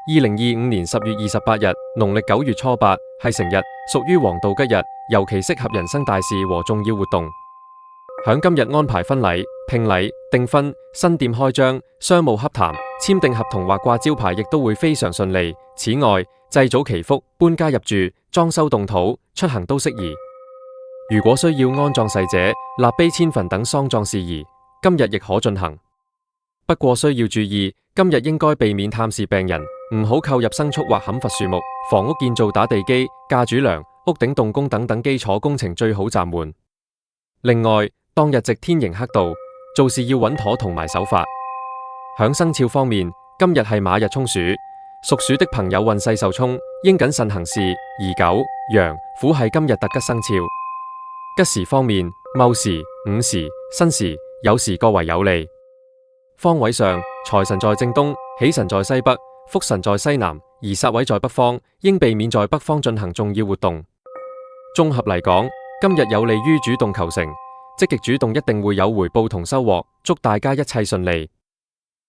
2025年10月28日，農曆9月初8，係成日，屬於黃道吉日，尤其適合人生大事和重要活動。響今日安排婚禮、聘禮、訂婚、新店開張、商務洽談、簽訂合同或掛招牌，亦都會非常順利。此外，祭祖祈福、搬家入住、裝修動土、出行都適宜。如果需要安葬逝者、立碑遷墳等喪葬事宜，今日亦可進行。不過需要注意，今日應該避免探視病人，唔好購入牲畜或砍伐樹木。房屋建造打地基、架主梁、屋頂動工等基礎工程最好暫緩。另外，當日值天刑黑道，做事要穩妥同埋守法。響生肖方面，今日係馬日沖暑，屬鼠的朋友運勢受沖，應謹慎行事。而狗、羊、虎係今日特吉生肖。吉時方面，卯時、午時、申時、酉時各為有利。方位上，財神在正東，喜神在西北，福神在西南，而煞位在北方，應避免在北方進行重要活動。綜合嚟講，今日有利於主動求成，積極主動一定會有回報同收穫，祝大家一切順利。